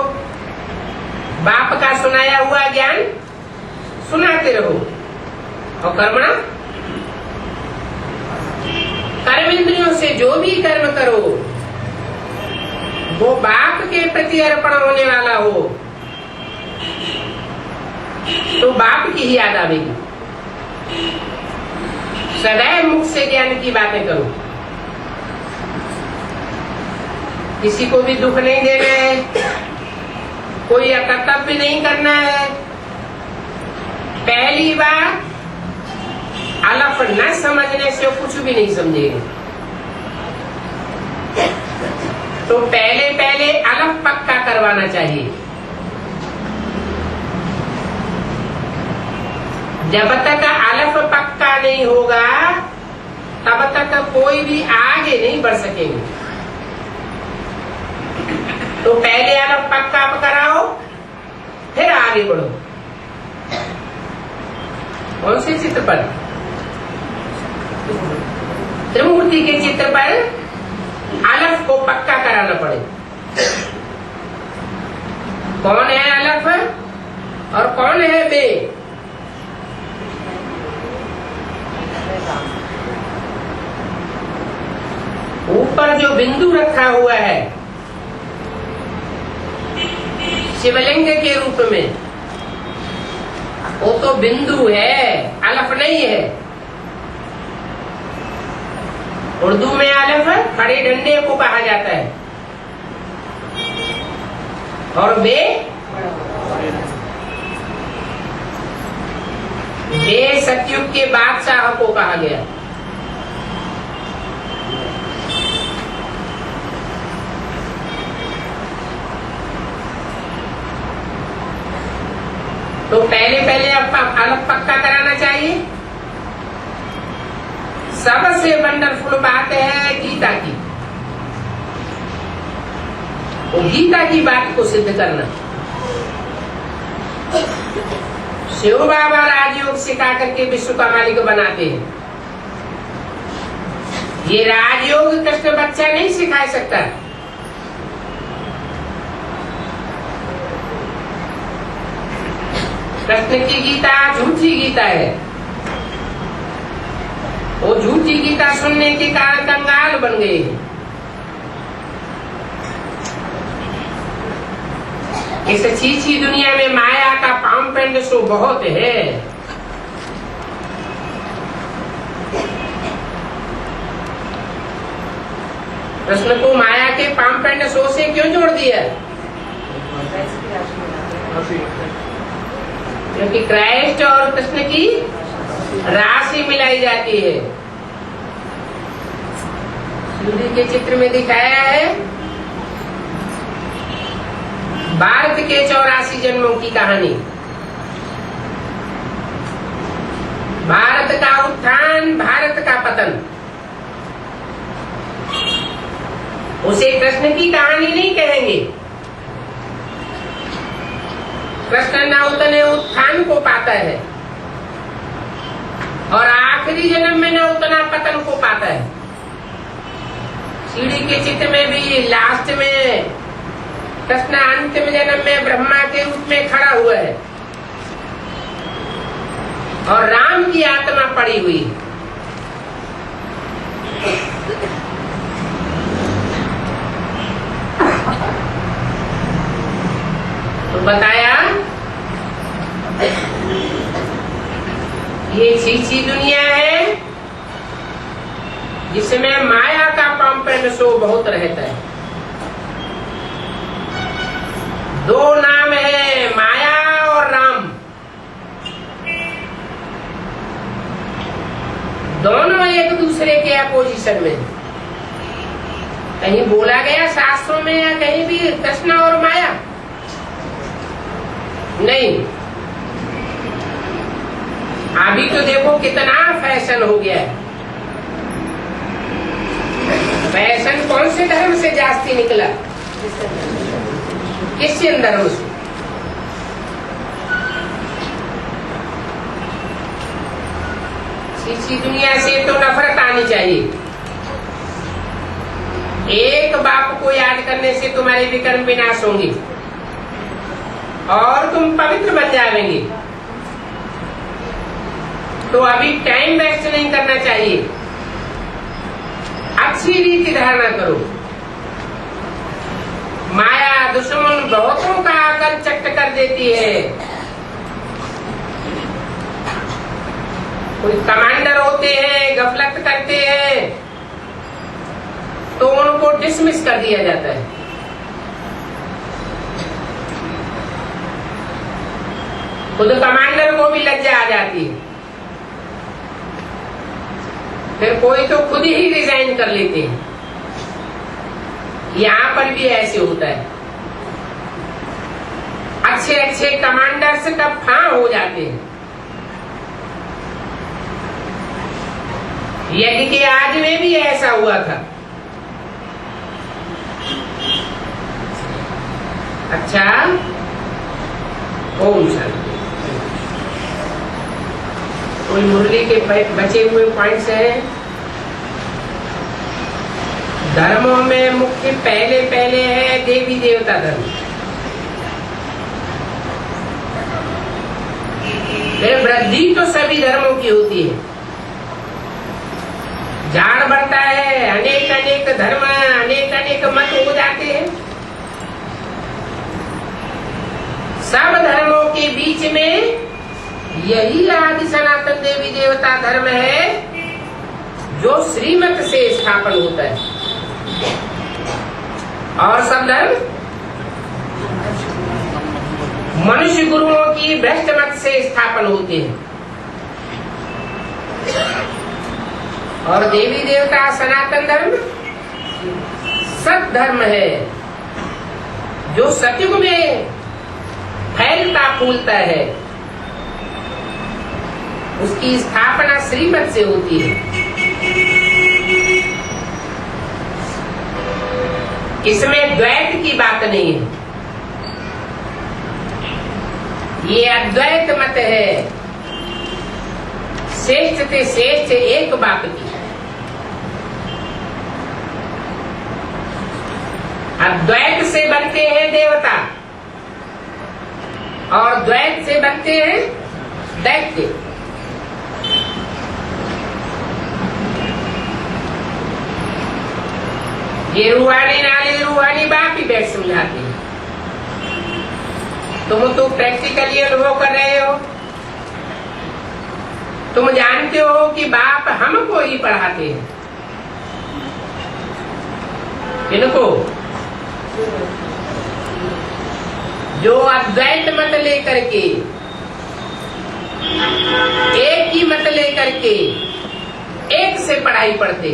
बाप का सुनाया हुआ ज्ञान सुनाते रहो, और कर्मणा कर्म इंद्रियों से जो भी कर्म करो वो बाप के प्रति अर्पण होने वाला हो तो बाप की ही याद आवेगी। सदैव मुख से ज्ञान की बातें करो। किसी को भी दुख नहीं देना है, कोई अकर्तव्य नहीं करना है। पहली बार अलफ न समझने से कुछ भी नहीं समझेंगे। तो पहले अलफ पक्का करवाना चाहिए। जब तक अलफ पक्का नहीं होगा तब तक कोई भी आगे नहीं बढ़ सकेंगे। तो पहले अलग पक्का कराओ, फिर आगे बढ़ो। कौन से चित्र पर? त्रिमूर्ति के चित्र पर अलफ को पक्का कराना पड़े। कौन है अलफ और कौन है बे? ऊपर जो बिंदु रखा हुआ है शिवलिंग के रूप में, वो तो बिंदु है, अलफ नहीं है। उर्दू में अलफ खड़े डंडे को कहा जाता है, और बे सतयुग के बादशाह को कहा गया। तो पहले अलग पक्का कराना चाहिए। सबसे वंडरफुल बात है गीता की, वो गीता की बात को सिद्ध करना। शिव बाबा राजयोग सिखा करके विश्व का मालिक बनाते हैं। ये राजयोग कृष्ण बच्चा नहीं सिखा सकता। कृष्ण की गीता झूठी गीता है। वो झूठी गीता सुनने के कारण कंगाल बन गए हैं। इस चीची दुनिया में माया का पामपेंड सो बहुत है। कृष्ण को माया के पामपेंड सो से क्यों जोड़ दिया? क्योंकि क्राइस्ट और कृष्ण की राशि मिलाई जाती है। सूर्य के चित्र में दिखाया है भारत के 84 जन्मों की कहानी। भारत का उत्थान, भारत का पतन। उसे कृष्ण की कहानी नहीं कहेंगे। कृष्ण न उतने उत्थान को पाता है और आखिरी जन्म में न उतना पतन को पाता है। सीढ़ी के चित्र में भी लास्ट में कृष्ण अंतिम जन्म में ब्रह्मा के रूप में खड़ा हुआ है और राम की आत्मा पड़ी हुई। तो बताया ये छीछी दुनिया है जिसमें माया का पामपेंड शो बहुत रहता है। दो नाम है, माया और राम। दोनों एक दूसरे के अपोजिशन में। कहीं बोला गया शास्त्रों में या कहीं भी कृष्ण और माया नहीं। अभी तो देखो कितना फैशन हो गया है। फैशन कौन से धर्म से जास्ती निकला? क्रिश्चियन धर्म से। इसी दुनिया से तो नफरत आनी चाहिए। एक बाप को याद करने से तुम्हारे विकर्म विनाश होंगे और तुम पवित्र बन जाएंगे। तो अभी टाइम वेस्ट नहीं करना चाहिए। अच्छी रीति धारणा करो। माया दुश्मन बहुतों का अकल चट्ट कर देती है। कोई कमांडर होते हैं, गफलत करते हैं तो उनको डिसमिस कर दिया जाता है। खुद कमांडर को भी लज्जा आ जाती है। फिर कोई तो खुद ही रिजाइन कर लेते हैं। यहाँ पर भी ऐसे होता है। अच्छे अच्छे कमांडर्स का फां हो जाते हैं। यज्ञ के आदि में भी ऐसा हुआ था। अच्छा, ओम शांति। कोई मुरली के बचे हुए पॉइंट्स हैं? धर्मों में मुख्य पहले है देवी देवता धर्म। वृद्धि तो सभी धर्मों की होती है, झाड़ बढ़ता है, अनेक अनेक धर्म, अनेक अनेक मत हो जाते हैं। सब धर्मों के बीच में यही आदि सनातन देवी देवता धर्म है जो श्रीमत से स्थापन होता है, और सब धर्म मनुष्य गुरुओं की भ्रष्ट मत से स्थापन होते हैं। और देवी देवता सनातन धर्म सत धर्म है जो सतयुग में फैलता फूलता है। उसकी स्थापना श्रीमत से होती है। इसमें द्वैत की बात नहीं है, ये अद्वैत मत है, श्रेष्ठ से श्रेष्ठ एक बात की। अद्वैत से बनते हैं देवता और द्वैत से बनते हैं दैत्य। ये रूहानी नाले रूहानी बाप ही बैठ समझाते हैं। तुम तो प्रैक्टिकली अनुभव कर रहे हो। तुम जानते हो कि बाप हमको ही पढ़ाते हैं। इनको जो अद्वैत मत लेकर के, एक ही मत लेकर के एक से पढ़ाई पढ़ते,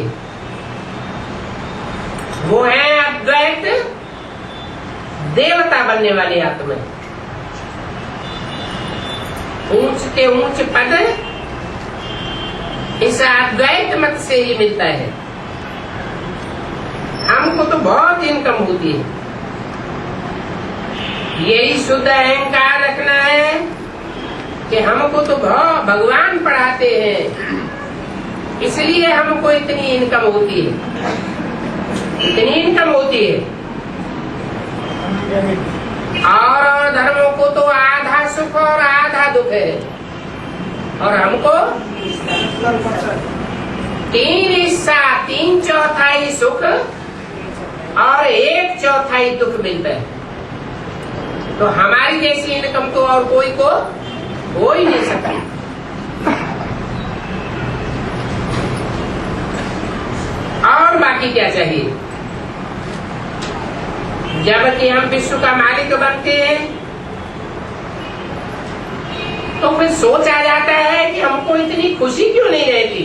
वो है अद्वैत देवता बनने वाले आत्मा। ऊंच के ऊंच पद इस अद्वैत मत से ही मिलता है। हमको तो बहुत इनकम होती है। यही शुद्ध अहंकार रखना है कि हमको तो भगवान पढ़ाते हैं, इसलिए हमको इतनी इनकम होती है, इतनी इनकम होती है। और धर्मों को तो आधा सुख और आधा दुख है, और हमको 3 हिस्सा 3/4 सुख और 1/4 दुख मिलता है। तो हमारी जैसी इनकम तो और कोई को हो ही नहीं सकता। और बाकी क्या चाहिए? जबकि हम विश्व का मालिक बनते हैं तो फिर सोच आ जाता है कि हमको इतनी खुशी क्यों नहीं रहती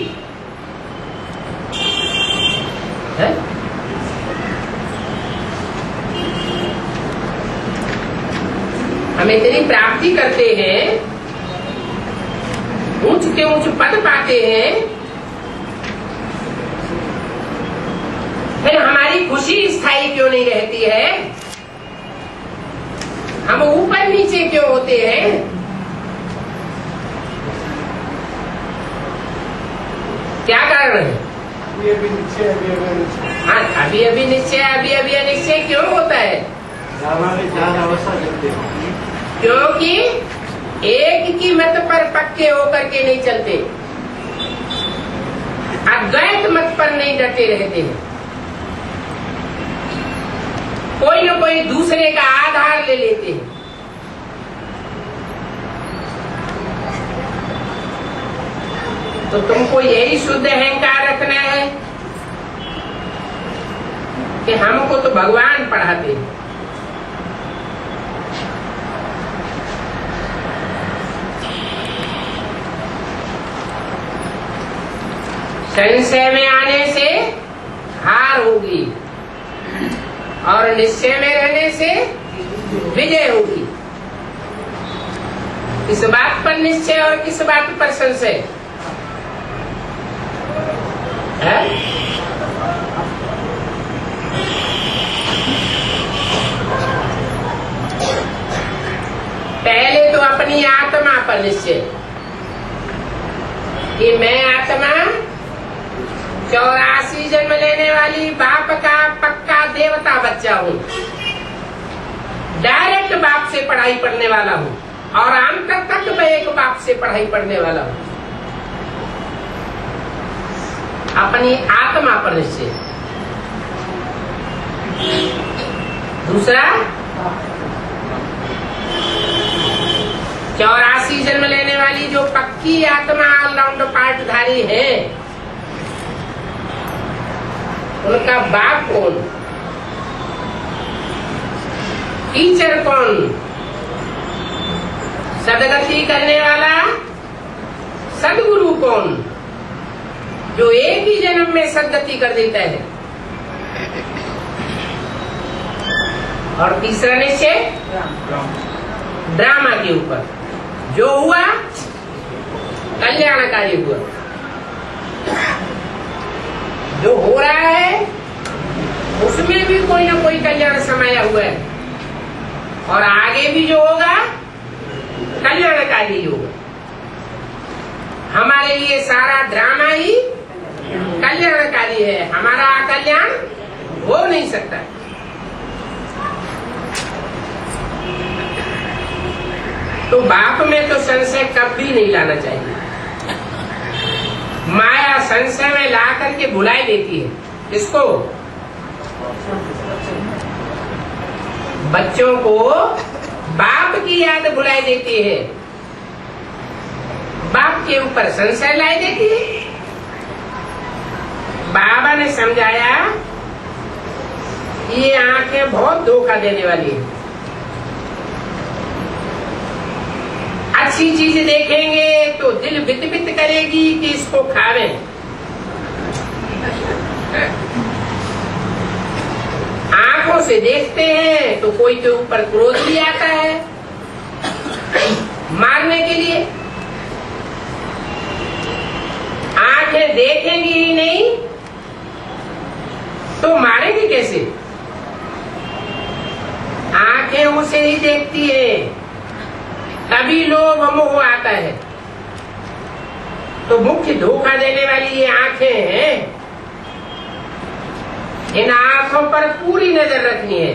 है? हम इतनी प्राप्ति करते हैं, ऊंच के ऊंच पद पाते हैं, फिर हमारी खुशी स्थायी क्यों नहीं रहती है? हम ऊपर नीचे क्यों होते हैं? क्या कारण है? हाँ, अभी अभी निश्चय, अभी अभी अनिश्चय क्यों होता है? क्योंकि एक की मत पर पक्के होकर के नहीं चलते, अद्वैत मत पर नहीं डटे रहते हैं। कोई न कोई दूसरे का आधार ले लेते हैं। तो तुमको यही शुद्ध अहंकार रखना है कि हमको तो भगवान पढ़ाते हैं। संशय में आने से हार होगी और निश्चय में रहने से विजय होगी। किस बात पर निश्चय और किस बात पर संशय? है? पहले तो अपनी आत्मा पर निश्चय कि मैं आत्मा 84 जन्म लेने वाली बाप का पक्का देवता बच्चा हूँ, डायरेक्ट बाप से पढ़ाई पढ़ने वाला हूँ और अंत तक मैं एक बाप से पढ़ाई पढ़ने वाला हूँ। अपनी आत्मा पर निश्चय। दूसरा 84 जन्म लेने वाली जो पक्की आत्मा ऑलराउंड पार्टधारी है, उनका बाप कौन, टीचर कौन, सदगति करने वाला सदगुरु कौन, जो एक ही जन्म में सदगति कर देता है। और तीसरा निश्चय ड्रामा के ऊपर, जो हुआ कल्याणकारी हुआ, जो हो रहा है उसमें भी कोई ना कोई कल्याण समाया हुआ है और आगे भी जो होगा कल्याणकारी होगा। हमारे लिए सारा ड्रामा ही कल्याणकारी है, हमारा अकल्याण हो नहीं सकता। तो बाप में तो संशय कभी नहीं लाना चाहिए। माया संशय में ला करके भुलाई देती है। इसको बच्चों को बाप की याद भुलाई देती है, बाप के ऊपर संशय लाई देती है। बाबा ने समझाया ये आंखें बहुत धोखा देने वाली है। अच्छी चीज देखेंगे तो दिल बित बित करेगी कि इसको खावे, आंखों से देखते हैं तो कोई के ऊपर क्रोध भी आता है मारने के लिए। आंखें देखेंगी ही नहीं तो मारेंगे कैसे? आंखें उसे ही देखती है, तभी लोभ मोह आता है। तो मुख्य धोखा देने वाली ये आंखें हैं, इन आंखों पर पूरी नजर रखनी है।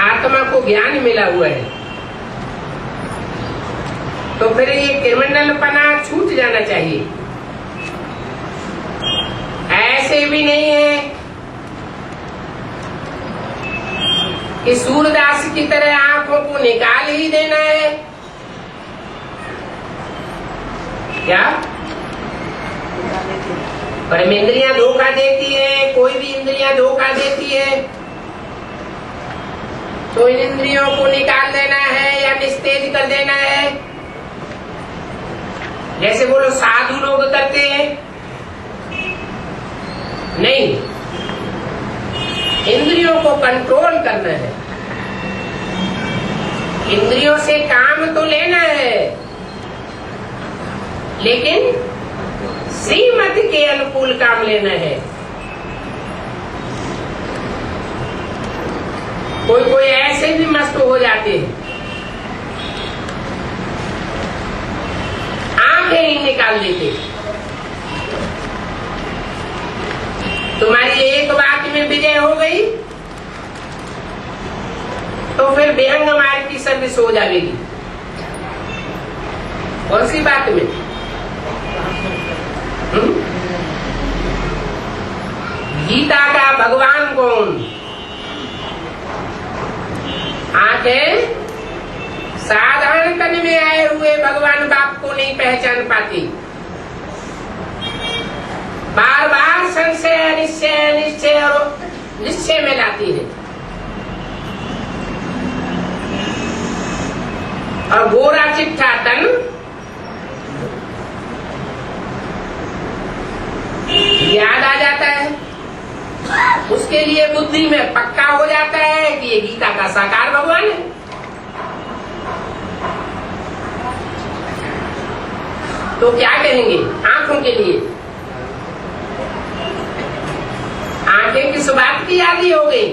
आत्मा को ज्ञान मिला हुआ है तो फिर ये क्रिमिनलपना छूट जाना चाहिए। ऐसे भी नहीं है कि सूरदास की तरह आंखों को निकाल ही देना है। क्या परम इंद्रियां धोखा देती है, कोई भी इंद्रियां धोखा देती है तो इन इंद्रियों को निकाल देना है या निस्तेज कर देना है, जैसे वो लोग साधु लोग करते हैं। नहीं, इंद्रियों को कंट्रोल करना है, इंद्रियों से काम तो लेना है लेकिन श्रीमत के अनुकूल काम लेना है। कोई कोई ऐसे भी मस्त हो जाते हैं, आंखें ही निकाल देते। तुम्हारी एक बात में विजय हो गई तो फिर बेहंग मार्ग की सर्विस हो जाएगी। कौन सी बात में? गीता का भगवान कौन? आंखें साधारण तन में आए हुए भगवान बाप को नहीं पहचान पाती, बार बार संशय निश्चय निश्चय और निश्चय में लाती है। और गोरा चिट्ठा तन याद आ जाता है, उसके लिए बुद्धि में पक्का हो जाता है कि ये गीता का साकार भगवान है। तो क्या कहेंगे आंखों के लिए? आंखें किस बात की आदी हो गई?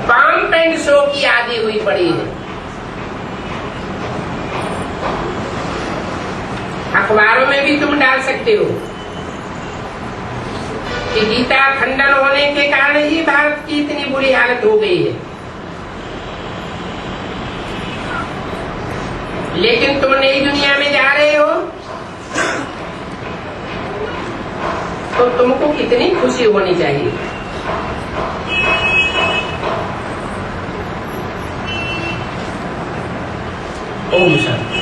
पंप एंड शो की आदी हुई पड़ी है। अखबारों में भी तुम डाल सकते हो कि गीता खंडन होने के कारण ही भारत की इतनी बुरी हालत हो गई है। लेकिन तुम नई दुनिया में जा रहे हो तो तुमको कितनी खुशी होनी चाहिए। ओम शांति।